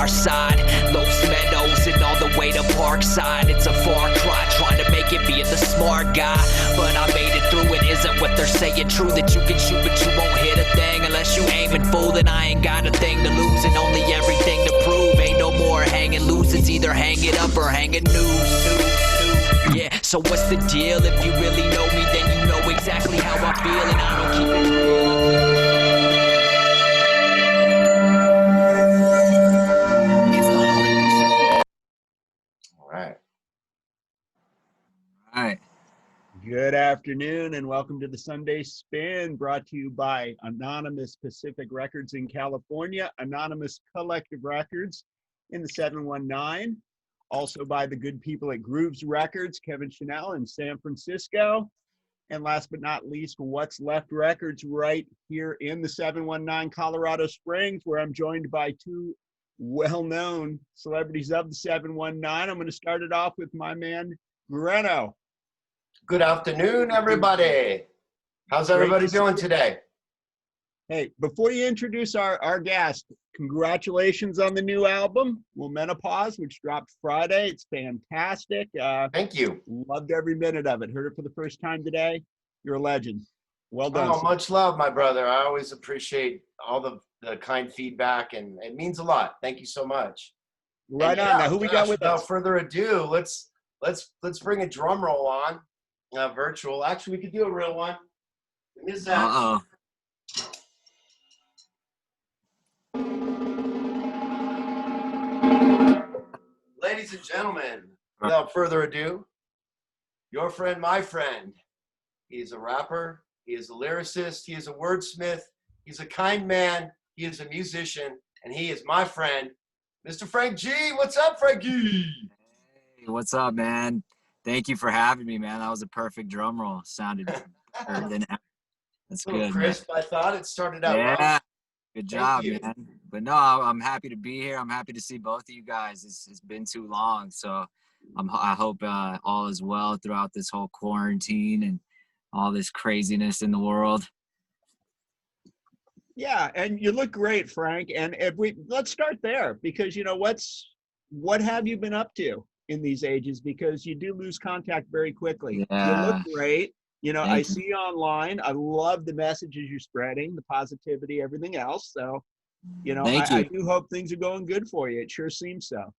far side. Los Meadows and all the way to Parkside. It's a far cry trying to make it being the smart guy, but I made it through it. Isn't what they're saying true, that you can shoot but you won't hit a thing unless you aiming full? Then I ain't got a thing to lose and only everything to prove. Ain't no more hanging loose, it's either hang it up or hanging news. Yeah, so what's the deal? If you really know me, then you know exactly how I feel, and I don't keep it real. All right. All right. Good afternoon and welcome to the Sunday Spin, brought to you by Anonymous Pacific Records in California, Anonymous Collective Records in the 719, also by the good people at Grooves Records, Kevin Chanel in San Francisco, and last but not least, What's Left Records right here in the 719 Colorado Springs, where I'm joined by two well-known celebrities of the 719. I'm going to start it off with my man, Moreno. Good afternoon, everybody. How's everybody doing today? Hey, before you introduce our guest, congratulations on the new album, Menopause, which dropped Friday. It's fantastic. Thank you. Loved every minute of it. Heard it for the first time today. You're a legend. Well done. Oh, much love, my brother. I always appreciate all the kind feedback, and it means a lot. Thank you so much. Right on. Now, who we got with us? Without further ado, let's bring a drum roll on. Virtual. Actually, we could do a real one. Is that? Uh-oh. Ladies and gentlemen, without further ado, your friend, my friend. He is a rapper. He is a lyricist. He is a wordsmith. He's a kind man. He is a musician. And he is my friend, Mr. Frank G. What's up, Frankie? Hey, what's up, man? Thank you for having me, man. That was a perfect drum roll. Sounded better than ever. That's good, crisp, man. I thought it started out yeah. well. Good job, man. But no, I'm happy to be here. I'm happy to see both of you guys. It's been too long, so I hope all is well throughout this whole quarantine and all this craziness in the world. Yeah, and you look great, Frank. And let's start there, because what have you been up to in these ages? Because you do lose contact very quickly. Yeah. You look great. I Thank see you online. I love the messages you're spreading, the positivity, everything else. So, I do hope things are going good for you. It sure seems so.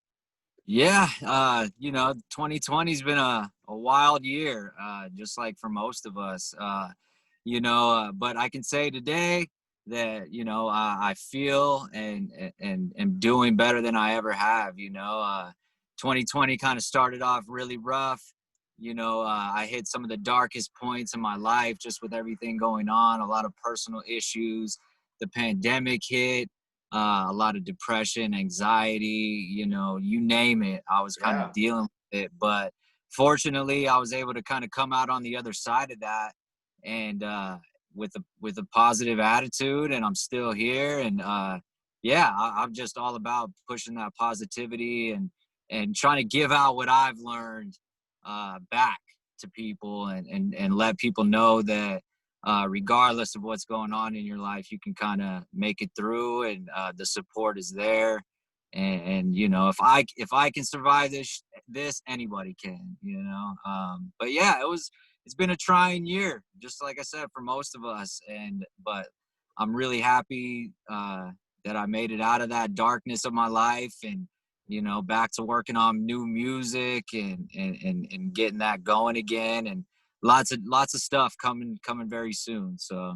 Yeah, 2020's been a wild year, just like for most of us, but I can say today that, I feel and am doing better than I ever have. 2020 kind of started off really rough. I hit some of the darkest points in my life just with everything going on, a lot of personal issues. The pandemic hit, a lot of depression, anxiety, you name it. I was kind of dealing with it, but fortunately I was able to kind of come out on the other side of that and with a positive attitude, and I'm still here. And I'm just all about pushing that positivity and trying to give out what I've learned back to people and let people know that regardless of what's going on in your life, you can kind of make it through, and the support is there. And if I can survive this anybody can, but yeah, it's been a trying year, just like I said, for most of us. But I'm really happy that I made it out of that darkness of my life, and back to working on new music and getting that going again, and lots of stuff coming very soon. So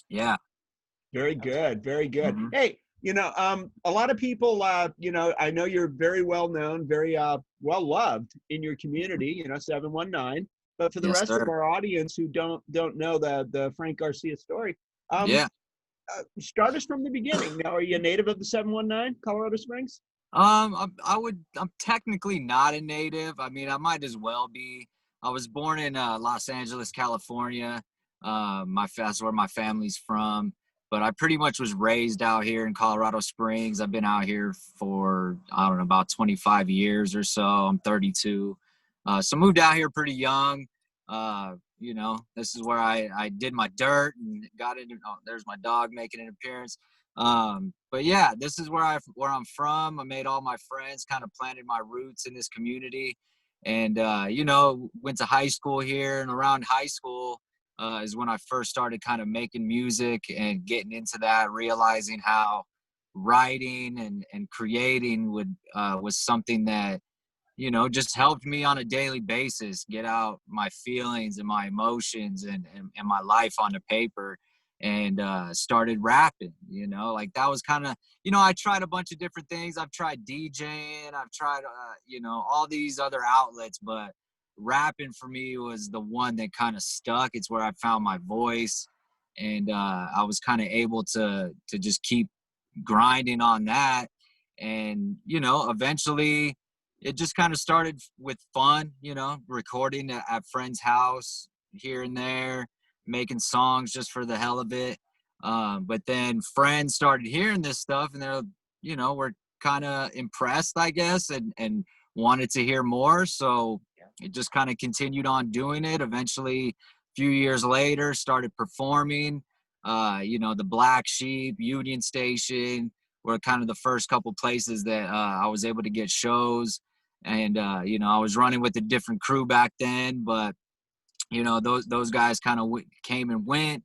yeah. Very good. Very good. Mm-hmm. Hey, a lot of people, I know you're very well known, very well loved in your community, 719. But for the rest of our audience who don't know the Frank Garcia story, start us from the beginning. Now, are you a native of the 719, Colorado Springs? I'm technically not a native. I mean, I might as well be. I was born in Los Angeles, California. That's where my family's from. But I pretty much was raised out here in Colorado Springs. I've been out here for, I don't know, about 25 years or so. I'm 32. So moved out here pretty young. you know, this is where I did my dirt and got into, oh, there's my dog making an appearance. But yeah, this is where I'm from. I made all my friends, kind of planted my roots in this community, and you know, went to high school here. And around high school is when I first started kind of making music and getting into that, realizing how writing and creating was something that, you know, just helped me on a daily basis get out my feelings and my emotions and my life onto paper, and started rapping. You know, like that was kind of, you know, I tried a bunch of different things. I've tried DJing, I've tried you know, all these other outlets, but rapping for me was the one that kind of stuck. It's where I found my voice, and I was kind of able to just keep grinding on that. And you know, eventually it just kind of started with fun, you know, recording at friends' house here and there, making songs just for the hell of it. But then friends started hearing this stuff, and they're, you know, were kind of impressed, I guess, and wanted to hear more. So it just kind of continued on doing it. Eventually, a few years later, started performing. You know, the Black Sheep, Union Station were kind of the first couple places that I was able to get shows. And you know, I was running with a different crew back then, but you know, those guys kind of came and went.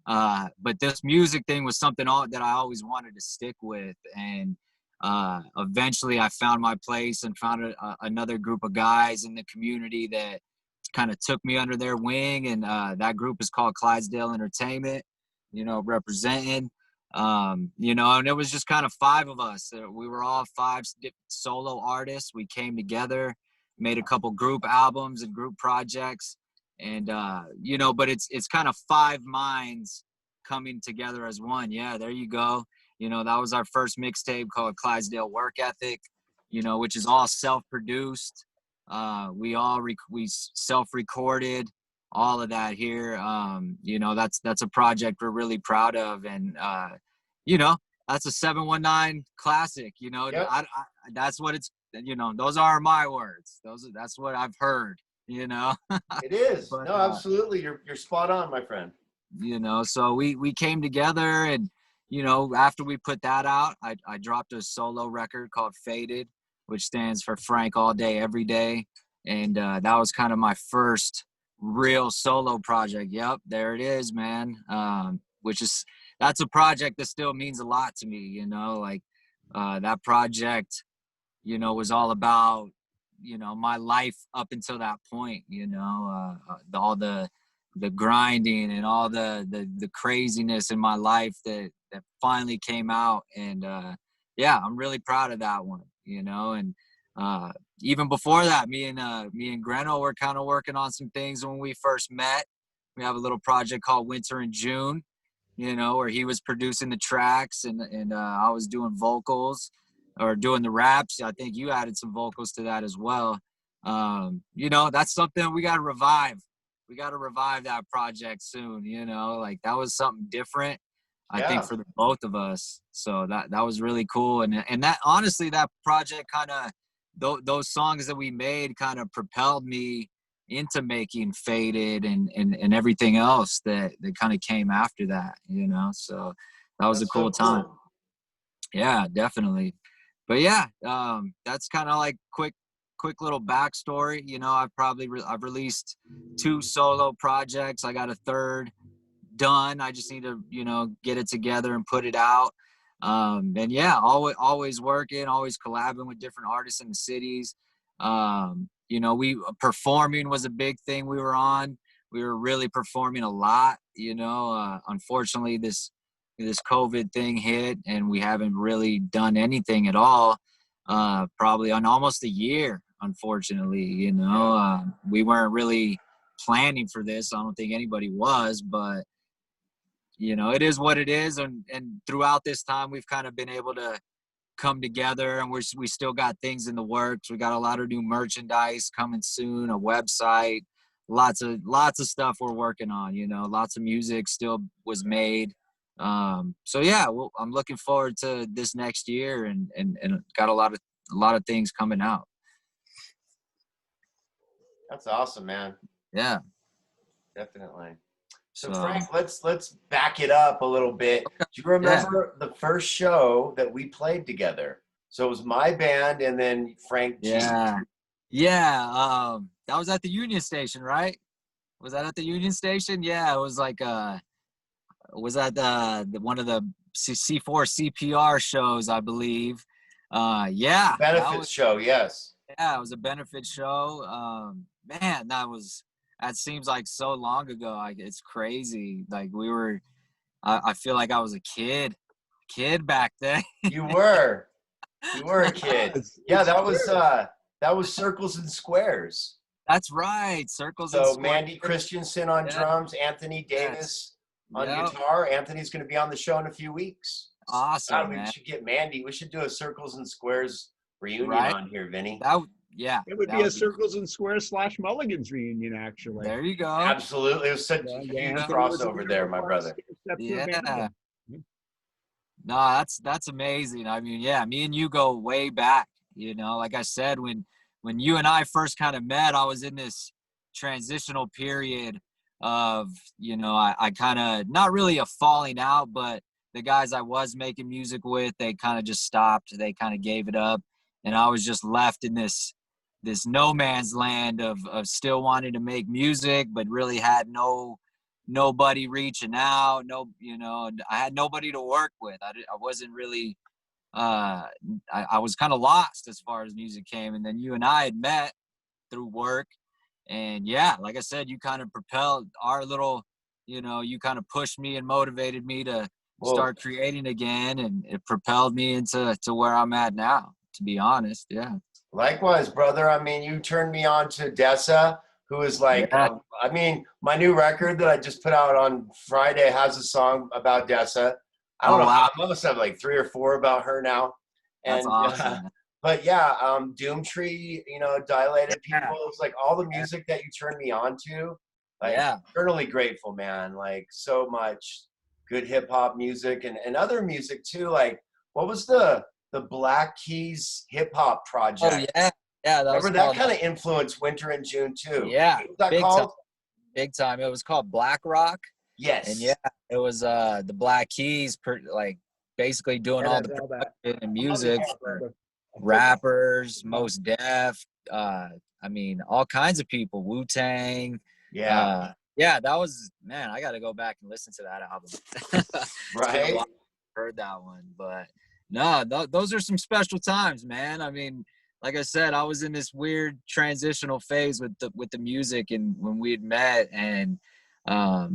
But this music thing was something that I always wanted to stick with. And eventually I found my place and found another group of guys in the community that kind of took me under their wing. And that group is called Clydesdale Entertainment, you know, representing. You know, and it was just kind of five of us. We were all five solo artists. We came together, made a couple group albums and group projects. And you know, but it's kind of five minds coming together as one. Yeah, there you go. You know, that was our first mixtape called Clydesdale Work Ethic, you know, which is all self-produced. We self-recorded all of that here. You know, that's a project we're really proud of. And you know, that's a 719 classic. You know, Yep. That's what it's, you know, those are my words. That's what I've heard, you know. It is. But, No, absolutely. You're spot on, my friend. you know, so we came together, and you know, after we put that out, I dropped a solo record called Faded, which stands for Frank All Day Every Day. And that was kind of my first real solo project. Yep, there it is, man. That's a project that still means a lot to me, you know. Like that project, you know, was all about, you know, my life up until that point, you know, all the grinding and all the craziness in my life that finally came out. And yeah, I'm really proud of that one, you know. And even before that, me and Greno were kind of working on some things when we first met. We have a little project called Winter in June, you know, where he was producing the tracks, and I was doing vocals or doing the raps. I think you added some vocals to that as well. You know, that's something we got to revive. We got to revive that project soon, you know, like that was something different, I think, Yeah. for the both of us. So that was really cool. And that, honestly, that project kind of, those songs that we made kind of propelled me into making Faded and everything else that kind of came after that, you know. So that was a That's so cool time. cool. Yeah, definitely. But yeah, that's kind of like quick little backstory. You know, I've released 2 solo projects. I got a third done. I just need to, you know, get it together and put it out. And yeah, always working, always collabing with different artists in the cities. You know, performing was a big thing we were on. We were really performing a lot, you know. Unfortunately, this COVID thing hit, and we haven't really done anything at all, probably on almost a year, unfortunately, you know. We weren't really planning for this. I don't think anybody was, but you know, it is what it is. And throughout this time, we've kind of been able to come together, and we still got things in the works. We got a lot of new merchandise coming soon, a website, lots of stuff we're working on, you know. Lots of music still was made. So yeah, well, I'm looking forward to this next year, and got a lot of things coming out. That's awesome, man. Yeah. Definitely. So So Frank, let's back it up a little bit. Do you remember the first show that we played together? So it was my band and then Frank G. Yeah, that was at the Union Station, right? Was that at the Union Station? Yeah, it was like was that one of the C4 CPR shows, I believe. Yeah, Benefits show, yes. yeah, it was a benefit show. Man, that seems like so long ago. It's crazy. Like I feel like I was a kid back then. You were a kid. Yeah, It's that was Circles and Squares. That's right, Circles and So Squares. Mandy Christensen on Yeah. drums, Anthony Davis on Yep. guitar. Anthony's going to be on the show in a few weeks. Awesome, God, we man. should get Mandy. We should do a Circles and Squares reunion Right? on here, Vinny. Yeah. It would that be a Circles and Squares / Mulligans reunion, actually. There you go. Absolutely. It was such Yeah, a huge Anthony was a crossover member there, of my the brother. Step to Yeah. Abandon. No, that's amazing. I mean, yeah, me and you go way back. Like I said, when you and I first kind of met, I was in this transitional period of, I kind of, not really a falling out, but the guys I was making music with, they kind of just stopped. They kind of gave it up, and I was just left in this no man's land of still wanting to make music, but really had nobody reaching out. I had nobody to work with. I wasn't really, I was kind of lost as far as music came. And then you and I had met through work, and yeah, like I said, you kind of propelled our little, you kind of pushed me and motivated me to start creating again, and it propelled me into where I'm at now, to be honest. Yeah. Likewise, brother. I mean, you turned me on to Dessa, who is like, Yeah. I mean, my new record that I just put out on Friday has a song about Dessa. I don't know. Wow. I must have like 3 or 4 about her now. That's And awesome. but yeah, Doomtree, Dilated People. It's like all the music that you turned me on to. Like, eternally grateful, man. Like so much good hip hop music and other music too. Like, what was the Black Keys hip hop project? Oh yeah, yeah. Remember that kind of influenced Winter and June too. Yeah, what was that big called? time. Big time. It was called Black Rock. Yes. And yeah, it was the Black Keys, basically doing all the production and music for rappers, Most Def. I mean, all kinds of people. Wu-Tang. Yeah. Yeah, that was, man. I got to go back and listen to that album. Right. Heard that one, but no, those are some special times, man. I mean, like I said, I was in this weird transitional phase with the music, and when we had met, and I've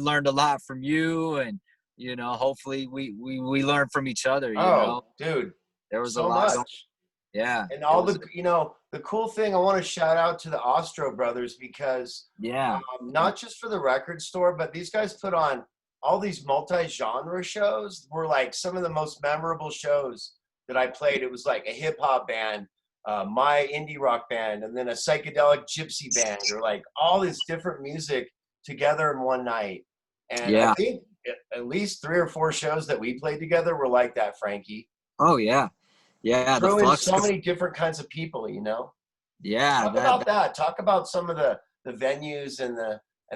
learned a lot from you, and hopefully we learn from each other. Dude, there was so a lot. Much. Yeah, and all the cool thing. I want to shout out to the Ostro brothers because not just for the record store, but these guys put on all these multi-genre shows. Were like some of the most memorable shows that I played. It was like a hip hop band, my indie rock band, and then a psychedelic gypsy band, or like all this different music together in one night. And I think at least 3 or 4 shows that we played together were like that, Frankie. Oh yeah. Yeah. Throw in so many different kinds of people, Yeah. Talk about that. Talk about some of the venues and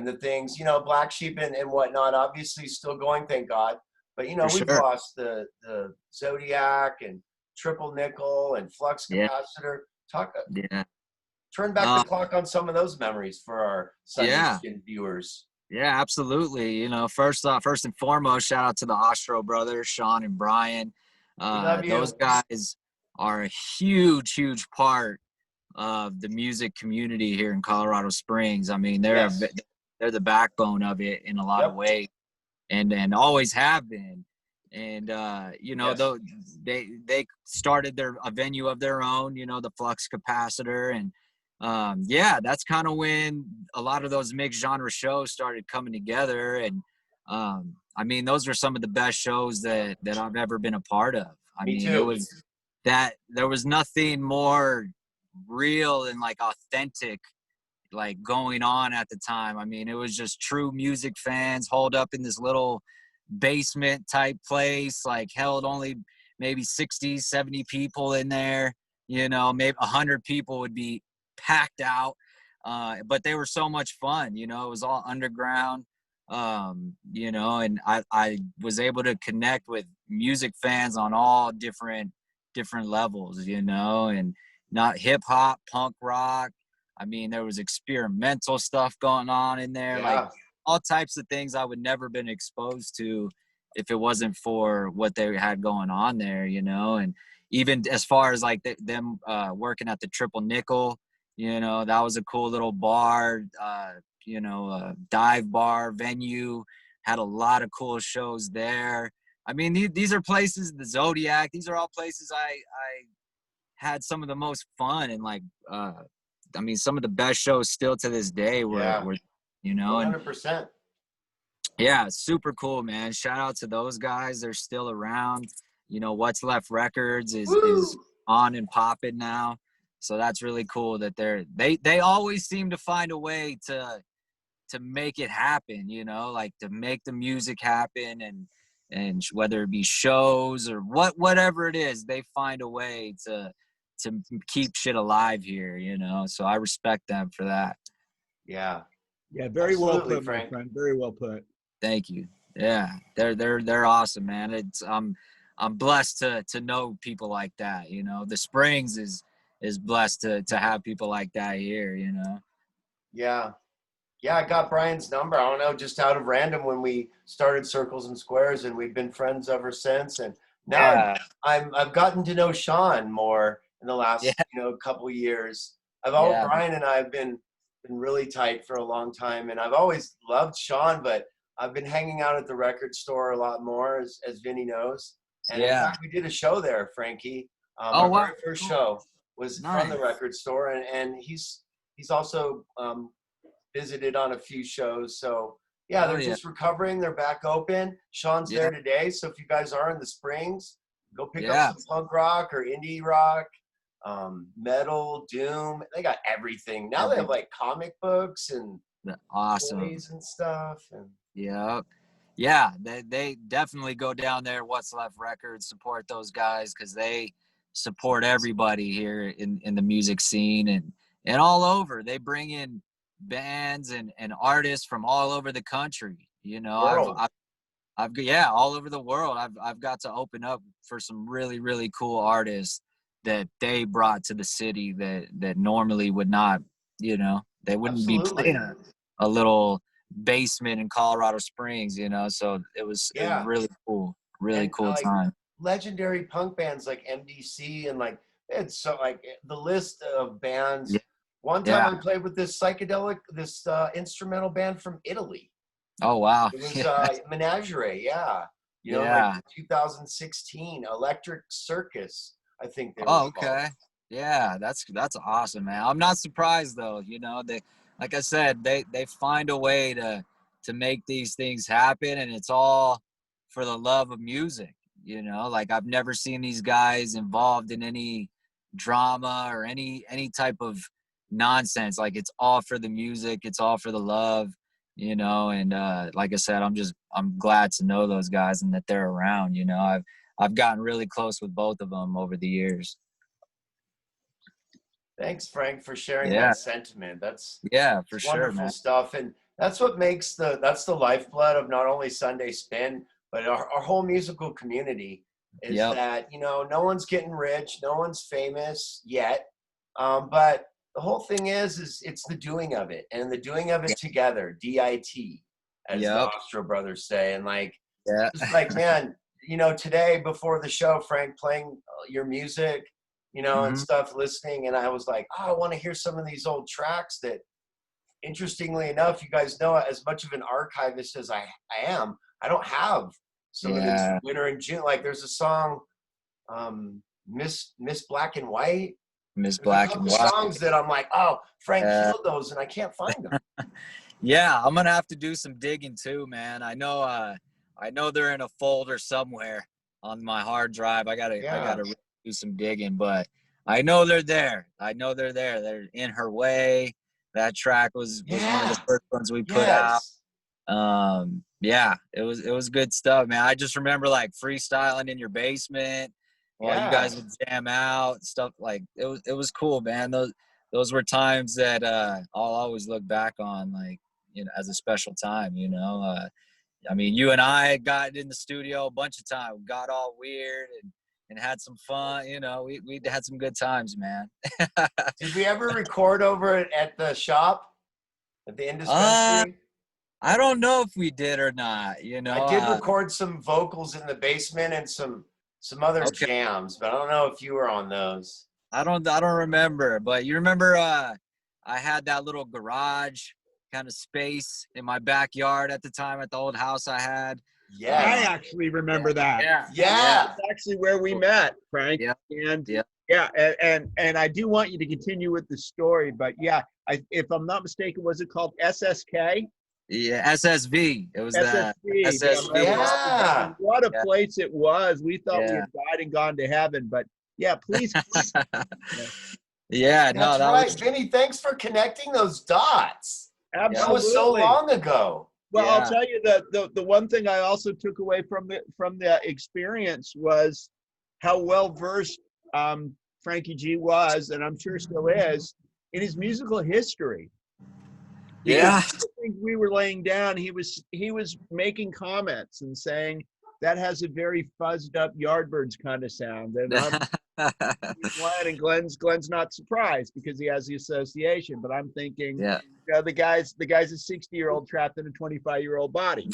the things, Black Sheep and whatnot, obviously still going, thank God. But, we've lost the Zodiac and Triple Nickel and Flux Capacitor. Turn back the clock on some of those memories for our Sunday viewers. Yeah, absolutely. First and foremost, shout out to the Ostro brothers, Sean and Brian. Those guys are a huge, huge part of the music community here in Colorado Springs. I mean, they're the backbone of it in a lot of ways, and always have been. And though they started a venue of their own, the Flux Capacitor, and that's kind of when a lot of those mixed genre shows started coming together. And I mean, those were some of the best shows that I've ever been a part of. It was that there was nothing more real and like authentic like going on at the time. I mean, it was just true music fans holed up in this little basement type place, like held only maybe 60, 70 people in there, maybe 100 people would be packed out. but they were so much fun. You know, it was all underground. You know, and I was able to connect with music fans on all different levels, you know, and not hip hop, punk rock. I mean, there was experimental stuff going on in there, like Yeah. all types of things I would never been exposed to if it wasn't for what they had going on there, you know. And even as far as like them working at the Triple Nickel, you know, that was a cool little bar, you know, dive bar venue, had a lot of cool shows there. I mean, these are places, the Zodiac, these are all places I had some of the most fun, and like, I mean, some of the best shows still to this day were, you know, and 100%. yeah, super cool, man. Shout out to those guys. They're still around. You know, What's Left Records is on and popping now. So that's really cool that they always seem to find a way to make it happen, you know, like to make the music happen, and whether it be shows or whatever it is, they find a way to keep shit alive here, you know. So I respect them for that. Yeah. Yeah, very well Absolutely, put, my Frank. friend. Very well put. Thank you. Yeah, they're awesome, man. It's I'm blessed to know people like that, you know. The Springs is blessed to have people like that here, you know. Yeah. Yeah, I got Brian's number. I don't know, just out of random when we started Circles and Squares, and we've been friends ever since. And now Yeah. I've gotten to know Sean more in the Yeah. last couple of years. Yeah. Brian and I have been really tight for a long time, and I've always loved Sean, but I've been hanging out at the record store a lot more, as Vinny knows. And in Yeah. fact, we did a show there, Frankie. Oh, Our wow. very first Cool. show was from the Nice. record store, and he's also visited on a few shows. So yeah, Oh, they're yeah. just recovering. They're back open. Sean's Yeah. there today. So if you guys are in the Springs, go pick Yeah. up some punk rock or indie rock, metal, doom. They got everything. Now they have like comic books and Awesome. toys and stuff. And Yeah, they definitely go down there. What's Left Records, support those guys, because they support everybody here in the music scene and all over. They bring in bands and artists from all over the country. You know, world. I've yeah, all over the world. I've got to open up for some really, really cool artists that they brought to the city that normally would not, you know, they wouldn't be Absolutely. playing a little basement in Colorado Springs, you know. So it was really cool, really And, cool time. Legendary punk bands like MDC and like it's so like the list of bands. Yeah. One time I played with this instrumental band from Italy. Oh wow. It was Menagerie, yeah. You know, like 2016, Electric Circus, I think they were Oh, called. okay. Yeah, that's awesome, man. I'm not surprised though. You know, they, like I said, they find a way to make these things happen, and it's all for the love of music. You know, like I've never seen these guys involved in any drama or any type of nonsense. Like it's all for the music, it's all for the love, you know. And like I said, I'm glad to know those guys and that they're around. You know, I've gotten really close with both of them over the years. Thanks, Frank, for sharing that sentiment. That's for sure, wonderful man. stuff, and that's what makes that's the lifeblood of not only Sunday Spin, but our whole musical community. Is that no one's getting rich, no one's famous yet, but the whole thing is it's the doing of it, and the doing of it together, DIT, as the Ostro brothers say, and like just like man, today before the show, Frank playing your music. And stuff, listening. And I was like, I want to hear some of these old tracks that, interestingly enough, you guys know, as much of an archivist as I am, I don't have some of these Winter and June. Like there's a song, Miss Black and White. Miss Black and White. Songs that I'm like, oh, Frank killed those and I can't find them. I'm going to have to do some digging too, man. I know they're in a folder somewhere on my hard drive. I gotta do some digging, but I know they're there. They're In Her Way. That track was one of the first ones we put out. It was good stuff, man. I just remember like freestyling in your basement while you guys would jam out and stuff. Like it was cool, man. those were times that I'll always look back on, like, you know, as a special time, you know. I mean, you and I had gotten in the studio a bunch of times, got all weird and had some fun, you know. We had some good times, man. Did we ever record over at the shop, at the uh indispensary? I don't know if we did or not, you know. I did record some vocals in the basement and some other Okay. jams, but I don't know if you were on those. I don't remember, but you remember I had that little garage kind of space in my backyard at the time at the old house I had. Yeah. I actually remember that. Yeah. That's actually where we met, Frank. Yeah. And Yeah. yeah, and I do want you to continue with the story, but yeah, if I'm not mistaken, was it called SSK? Yeah, SSV. It was that SSV. SSV. Yeah. What a Yeah. place it was. We thought we Yeah. had died and gone to heaven, but yeah, please. Yeah, no, That's that right. was Vinny, thanks for connecting those dots. Absolutely. That was so long ago. Well, Yeah. I'll tell you that the one thing I also took away from the experience was how well versed Frankie G was, and I'm sure still is, in his musical history. Yeah. Because the things we were laying down, he was making comments and saying that has a very fuzzed up Yardbirds kind of sound, and I'm Glenn, and Glenn's not surprised because he has the association. But I'm thinking, Yeah. you know, the guy's a 60-year-old trapped in a 25-year-old body.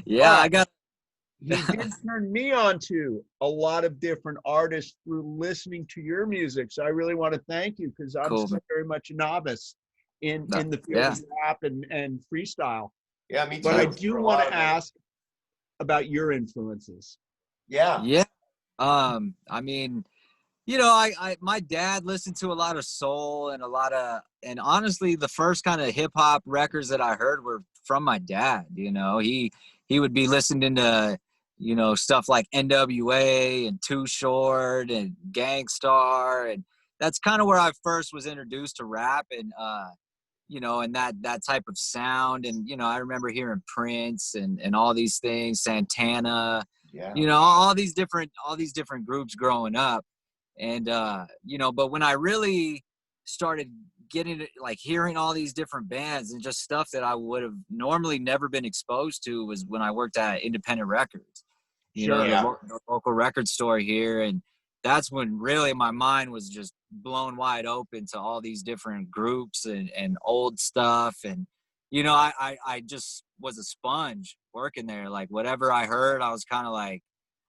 Yeah, I got He did turn me on to a lot of different artists through listening to your music. So I really want to thank you because I'm Cool. still very much a novice in the field Yeah. of rap and freestyle. Yeah, me too. But I do For a want lot to of it. ask about your influences. Yeah. Yeah. I mean, you know, I my dad listened to a lot of soul and and honestly, the first kind of hip hop records that I heard were from my dad. You know, he would be listening to, you know, stuff like NWA and Too Short and Gangstar, and that's kind of where I first was introduced to rap and you know, and that type of sound. And you know, I remember hearing Prince and all these things, Santana, Yeah. you know, all these different groups growing up. And you know, but when I really started getting like hearing all these different bands and just stuff that I would have normally never been exposed to was when I worked at independent records, you know, Yeah. the local record store here. And that's when really my mind was just blown wide open to all these different groups and old stuff. And you know, I just was a sponge working there. Like whatever I heard, I was kind of like,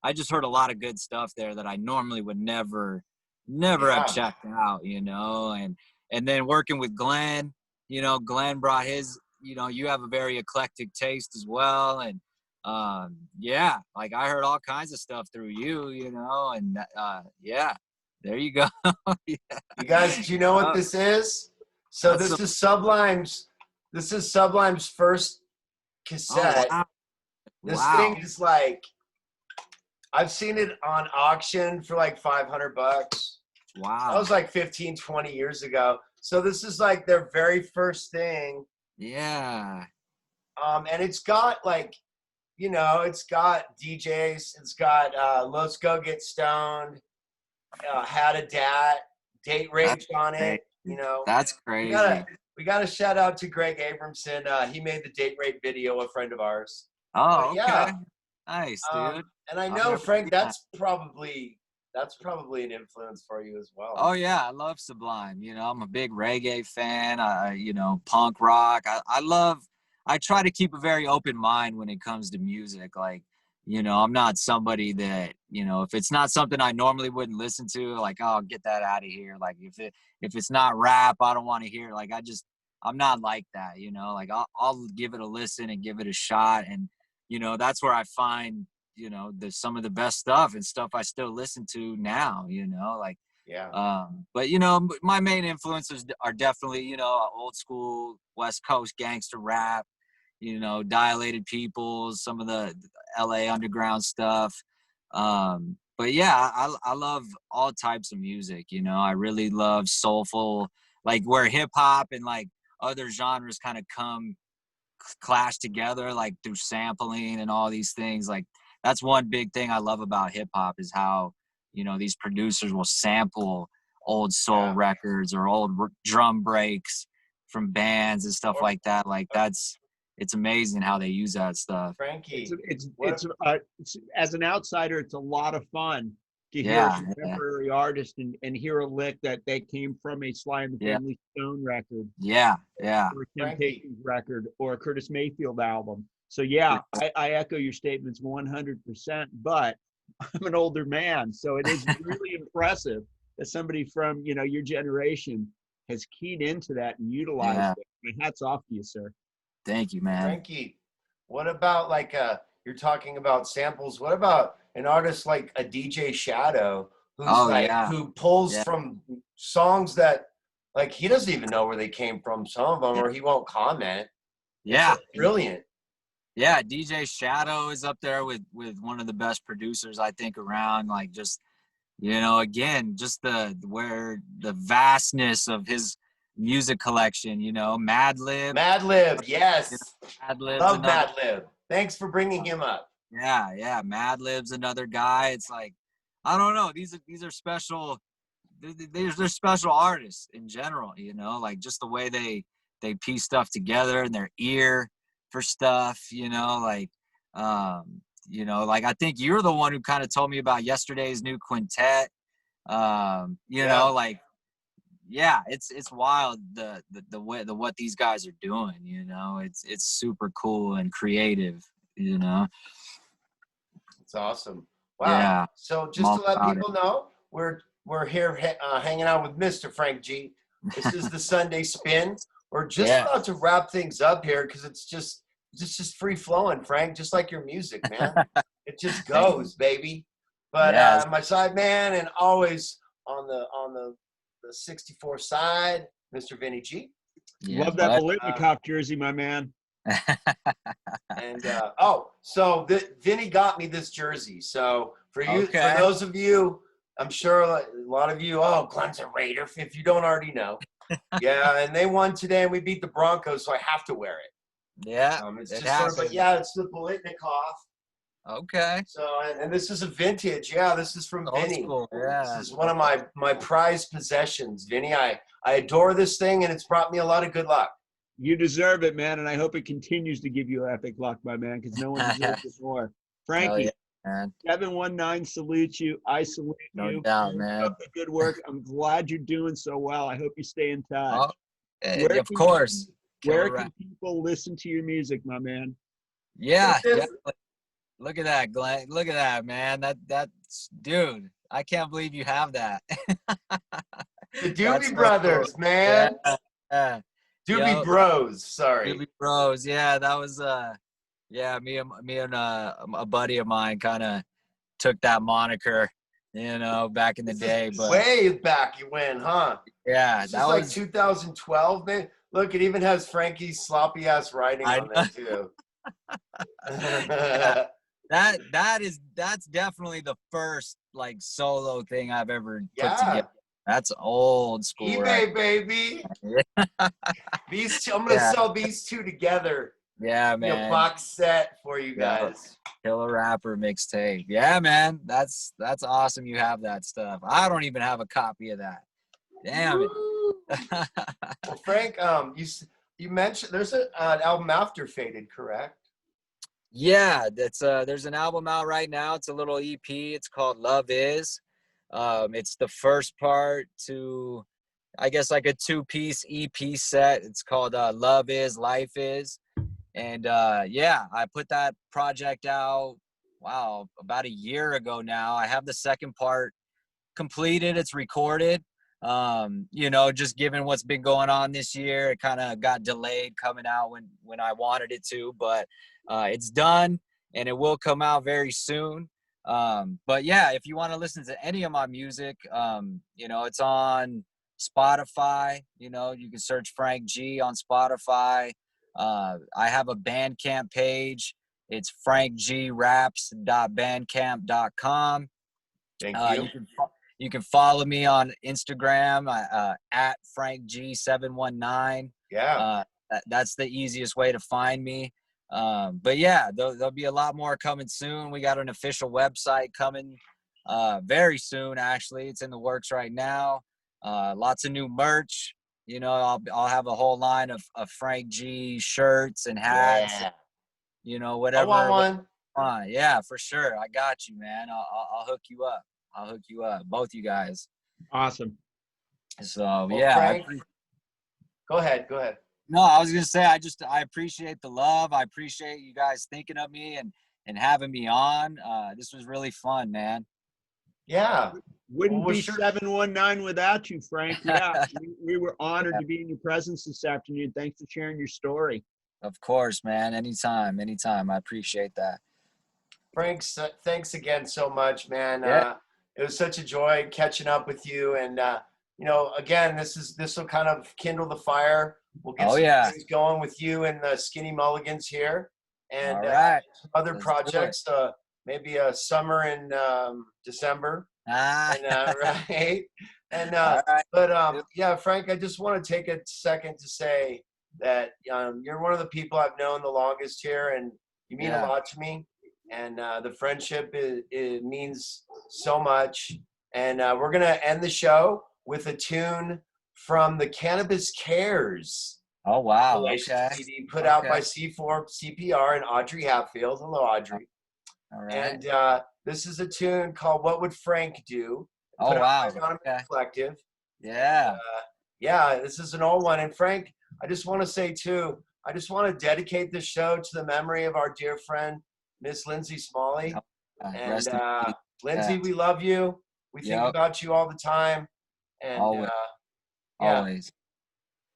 I just heard a lot of good stuff there that I normally would never Yeah. have checked out, you know. And then working with Glenn, you know, Glenn brought his, you know, you have a very eclectic taste as well. And yeah, like I heard all kinds of stuff through you, you know, and yeah, there you go. Yeah. You guys, do you know what this is? So this is Sublime's first cassette. Oh, wow. This Wow. thing is like, I've seen it on auction for like $500. Wow. That was like 15, 20 years ago. So this is like their very first thing. Yeah. And it's got like, you know, it's got DJs, it's got Let's Go Get Stoned, Had a Date Rape on it, you know. That's crazy. We got to shout out to Greg Abramson. He made the Date Rape video, a friend of ours. Oh, But okay. yeah. Nice, dude. And I I've know, never Frank, seen that. that's probably an influence for you as well. Oh yeah, I love Sublime. You know, I'm a big reggae fan. You know, punk rock. I try to keep a very open mind when it comes to music. Like, you know, I'm not somebody that, you know, if it's not something I normally wouldn't listen to, like, oh, get that out of here. Like if it's not rap, I don't want to hear it. Like I'm not like that, you know. Like I'll give it a listen and give it a shot. And, you know, that's where I find, you know, some of the best stuff and stuff I still listen to now, you know, like, Yeah. but you know, my main influences are definitely, you know, old school West Coast gangster rap, you know, Dilated Peoples, some of the LA underground stuff. But yeah, I love all types of music, you know. I really love soulful, like where hip hop and like other genres kind of clash together, like through sampling and all these things. Like that's one big thing I love about hip hop is how, you know, these producers will sample old soul records or old drum breaks from bands and stuff like that. Like it's amazing how they use that stuff. Frankie, it's as an outsider, it's a lot of fun to hear a contemporary artist and hear a lick that they came from a Sly and the Family Stone record. Yeah. Or a Temptations record or a Curtis Mayfield album. So yeah, I echo your statements 100%, but I'm an older man, so it is really impressive that somebody from, you know, your generation has keyed into that and utilized it. My hat's off to you, sir. Thank you, man. Frankie, what about like you're talking about samples? What about an artist like a DJ Shadow who's who pulls from songs that like he doesn't even know where they came from, some of them, or he won't comment. Yeah. Brilliant. Yeah, DJ Shadow is up there with one of the best producers I think around. Like just, you know, again, just the vastness of his music collection, you know, Madlib, yes. Madlib's Love Madlib. Thanks for bringing him up. Yeah, Madlib's another guy. It's like, I don't know, these are special. They're special artists in general, you know, like just the way they piece stuff together and their ear for stuff, you know, like I think you're the one who kind of told me about yesterday's new quintet. You know, like, yeah, it's wild the way what these guys are doing, you know, it's super cool and creative, you know. It's awesome. Wow. Yeah. So just to let people know, we're here hanging out with Mr. Frank G. This is the Sunday Spin. We're just about to wrap things up here because it's just free flowing, Frank, just like your music, man. It just goes, baby. But my side man, and always on the 64 side, Mr. Vinny G. Love that Bolitnikov jersey, my man. And so Vinny got me this jersey. So for you, for those of you, I'm sure a lot of you, Glenn's a Raider, if you don't already know. Yeah, and they won today, and we beat the Broncos, so I have to wear it. Yeah, it's just sort of, but yeah, it's the Bolitnikov. Okay. So, and this is a vintage. Yeah, this is from Vinny. School, yeah. This is one of my prized possessions, Vinny. I adore this thing, and it's brought me a lot of good luck. You deserve it, man, and I hope it continues to give you epic luck, my man, because no one deserves it more. Frankie, 719 salutes you. I salute you. No doubt, man. Keep up the good work. I'm glad you're doing so well. I hope you stay in touch. Of course. Where can people listen to your music, my man? Yeah, definitely. Look at that, Glenn. Look at that, man. That's dude. I can't believe you have that. The Doobie Brothers, man. Doobie Bros. Sorry. Doobie Bros. Yeah, that was me and a buddy of mine kind of took that moniker, you know, back in the day. But way back you went, huh? Yeah, this that was like 2012, man. Look, it even has Frankie's sloppy ass writing on there too. That's definitely the first like solo thing I've ever put together. That's old school. eBay, right? Baby. These two, I'm gonna sell these two together. Yeah, man. A box set for you guys. Killer Rapper mixtape. Yeah, man. That's awesome. You have that stuff. I don't even have a copy of that. Damn it. Well, Frank, you mentioned there's an album after Faded, correct? Yeah, there's an album out right now. It's a little EP. It's called Love Is. It's the first part to, I guess, like a 2-piece EP set. It's called Love Is, Life Is. And I put that project out, about a year ago now. I have the second part completed. It's recorded. Just given what's been going on this year, it kind of got delayed coming out when I wanted it to, but it's done and it will come out very soon. But yeah, if you want to listen to any of my music, it's on Spotify. You can search Frank G on Spotify. I have a Bandcamp page. It's frankgraps.bandcamp.com. Thank you. You can follow me on Instagram at frankg719. Yeah. That's the easiest way to find me. But yeah, there'll be a lot more coming soon. We got an official website coming very soon, actually. It's in the works right now. Lots of new merch. You know, I'll have a whole line of Frank G shirts and hats. Yeah. You know, I whatever. want one. Yeah, for sure. I got you, man. I'll hook you up. I'll hook you up, both you guys. Awesome. So Well, yeah. Frank, go ahead. No, I was gonna say I appreciate the love. I appreciate you guys thinking of me and having me on. This was really fun, man. Yeah. Wouldn't Well, be sure. 719 without you, Frank. Yeah, we were honored to be in your presence this afternoon. Thanks for sharing your story. Of course, man. Anytime. I appreciate that. Frank, thanks again so much, man. Yeah. It was such a joy catching up with you. And, you know, again, this will kind of kindle the fire. We'll get some things going with you and the Skinny Mulligans here. And All right. some other Let's projects, maybe a summer in December. And, right. And, right. but yeah, Frank, I just want to take a second to say that you're one of the people I've known the longest here, and you mean a lot to me. And the friendship it means so much. And we're going to end the show with a tune from the Cannabis Cares. Oh, wow. Okay. CD put out by CPR and Audrey Hatfield. Hello, Audrey. All right. And this is a tune called What Would Frank Do? Oh, wow. Collective. Yeah. Yeah, this is an old one. And Frank, I just want to say too, I just want to dedicate this show to the memory of our dear friend, Miss Lindsay Smalley. And Lindsay, we love you. We think about you all the time. And always.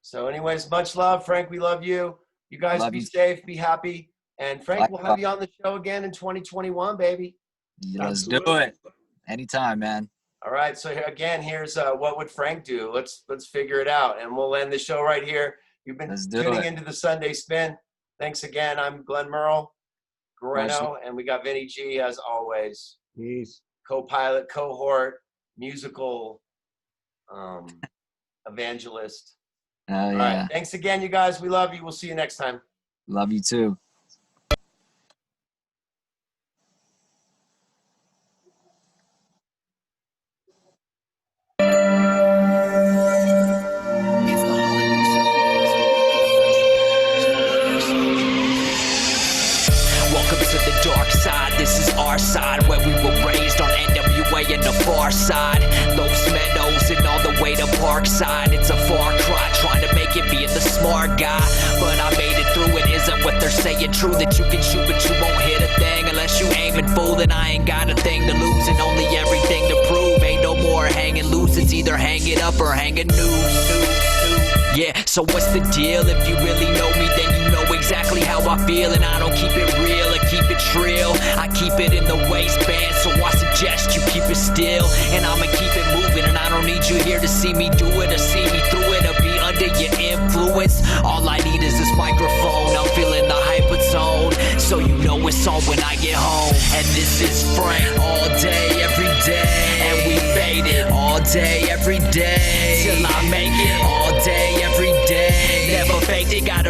So anyways, much love, Frank. We love you. You guys be safe, be happy. And Frank, we'll have you on the show again in 2021, baby. Let's do it. Anytime, man. All right. So again, here's What Would Frank Do? Let's figure it out. And we'll end the show right here. You've been tuning into the Sunday Spin. Thanks again. I'm Glenn Merle, Guareno, and we got Vinny G as always. Peace. Co-pilot, cohort, musical evangelist. All right. Thanks again, you guys. We love you. We'll see you next time. Love you too. This is our side, where we were raised on NWA and the far side. Los Meadows and all the way to Parkside. It's a far cry, trying to make it being the smart guy. But I made it through, it isn't what they're saying true. That you can shoot, but you won't hit a thing unless you aiming full. Then I ain't got a thing to lose and only everything to prove. Ain't no more hanging loose, it's either hang it up or hang a noose. Yeah, so what's the deal? If you really know me, then you know exactly how I feel. And I don't keep it real, I keep it trill. I keep it in the waistband, so I suggest you keep it still. And I'ma keep it moving, and I don't need you here to see me do it or see me through it or be under your influence. All I need is this microphone, I'm feeling the hypertone, so you know it's on when I get home. And this is Frank, all day, every day. And we made it, all day, every day. Till I make it, all day, every day. Never faked it, gotta